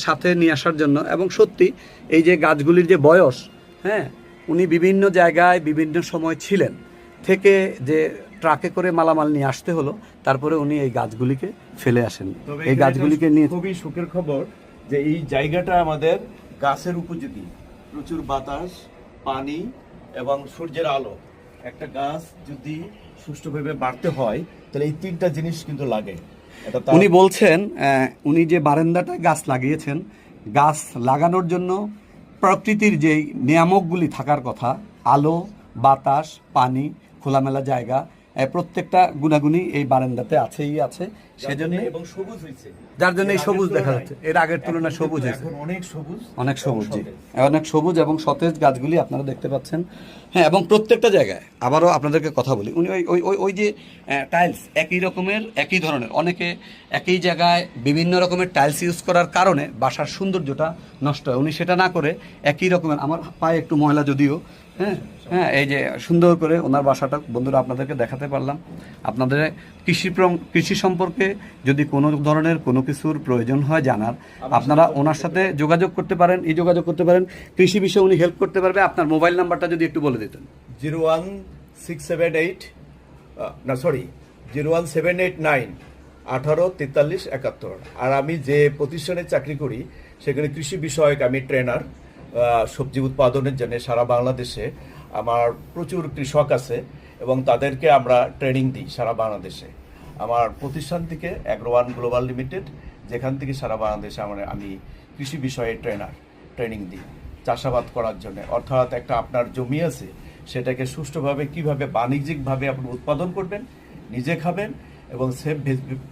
সাথে নিয়ে আসার জন্য। এবং সত্যি এই যে গাছগুলির যে বয়স, হ্যাঁ, উনি বিভিন্ন জায়গায় বিভিন্ন সময় ছিলেন, থেকে যে ট্রাকে করে মালামাল নিয়ে আসতে হলো, তারপরে উনি এই গাছগুলিকে ফেলে আসেন। এই গাছগুলিকে নিয়ে খুবই সুখের খবর যে এই জায়গাটা আমাদের গাছের উপযোগী, প্রচুর বাতাস, পানি এবং সূর্যের আলো। একটা গাছ যদি সুষ্ঠুভাবে বাড়তে হয় তাহলে এই তিনটা জিনিস কিন্তু লাগে। উনি বলছেন উনি যে বারান্দাটায় গাছ লাগিয়েছেন, গাছ লাগানোর জন্য প্রকৃতির যে নিয়ামকগুলি থাকার কথা, আলো, বাতাস, পানি, খোলামেলা জায়গা, প্রত্যেকটা গুণাগুণই এই বারান্দাতে আছেই আছে। সেজন্য এবং সবুজ হয়েছে, যার জন্য এই সবুজ দেখা যাচ্ছে, এর আগের তুলনায় সবুজ হয়েছে, অনেক সবুজ, অনেক সবুজ, জি, অনেক সবুজ এবং সতেজ গাছগুলি আপনারা দেখতে পাচ্ছেন। হ্যাঁ, এবং প্রত্যেকটা জায়গায় আবারও আপনাদেরকে কথা বলি, উনি ওই ওই ওই যে টাইলস একই রকমের, একই ধরনের, অনেকে একই জায়গায় বিভিন্ন রকমের টাইলস ইউজ করার কারণে বাসার সৌন্দর্যটা নষ্ট হয়। উনি সেটা না করে একই রকমের, আমার পায়ে একটু ময়লা যদিও, হ্যাঁ হ্যাঁ, এই যে সুন্দর করে ওনার বাসাটা বন্ধুরা আপনাদেরকে দেখাতে পারলাম। আপনাদের কৃষি সম্পর্কে যদি কোনো ধরনের কোনো কিছুর প্রয়োজন হয় জানার, আপনারা ওনার সাথে যোগাযোগ করতে পারেন, যোগাযোগ করতে পারেন, কৃষি বিষয়ে উনি হেল্প করতে পারবে। আপনার মোবাইল নাম্বারটা যদি একটু বলে দিতেন। 01789 আর আমি যে প্রতিষ্ঠানে চাকরি করি সেখানে কৃষি বিষয়ক আমি ট্রেনার। সবজি উৎপাদনের জন্য সারা বাংলাদেশে আমার প্রচুর কৃষক আছে এবং তাদেরকে আমরা ট্রেনিং দিই সারা বাংলাদেশে। আমার প্রতিষ্ঠান থেকে অ্যাগ্রোওয়ান গ্লোবাল লিমিটেড, যেখান থেকে সারা বাংলাদেশে আমি কৃষি বিষয়ে ট্রেনিং দিই চাষাবাদ করার জন্য। অর্থাৎ একটা আপনার জমি আছে, সেটাকে সুষ্ঠুভাবে কিভাবে বাণিজ্যিকভাবে আপনি উৎপাদন করবেন, নিজে খাবেন এবং সেফ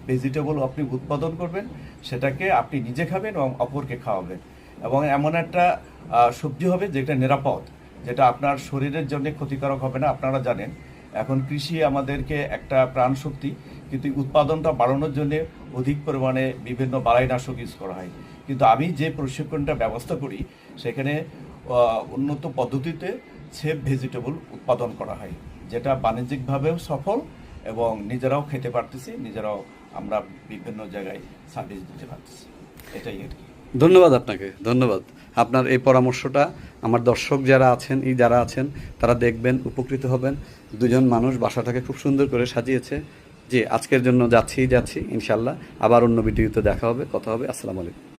ভেজিটেবল আপনি উৎপাদন করবেন, সেটাকে আপনি নিজে খাবেন এবং অপরকে খাওয়াবেন। এবং এমন একটা সবজি হবে যেটা নিরাপদ, যেটা আপনার শরীরের জন্য ক্ষতিকারক হবে না। আপনারা জানেন এখন কৃষি আমাদেরকে একটা প্রাণ শক্তি, কিন্তু উৎপাদনটা বাড়ানোর জন্য অধিক পরিমাণে বিভিন্ন বালাইনাশক ইউজ করা হয়। কিন্তু আমি যে প্রশিক্ষণটা ব্যবস্থা করি সেখানে উন্নত পদ্ধতিতে সেফ ভেজিটেবল উৎপাদন করা হয়, যেটা বাণিজ্যিকভাবেও সফল এবং নিজেরাও খেতে পারতেছি, নিজেরাও আমরা বিভিন্ন জায়গায় সার্ভিস দিতে পারতেছি। এটাই আর কি। ধন্যবাদ আপনাকে, ধন্যবাদ। আপনার এই পরামর্শটা আমার দর্শক যারা আছেন তারা দেখবেন, উপকৃত হবেন। দুজন মানুষ বাসাটাকে খুব সুন্দর করে সাজিয়েছে। জি, আজকের জন্য যাচ্ছি ইনশাল্লাহ। আবার অন্য ভিডিওতে দেখা হবে, কথা হবে। আসসালামু আলাইকুম।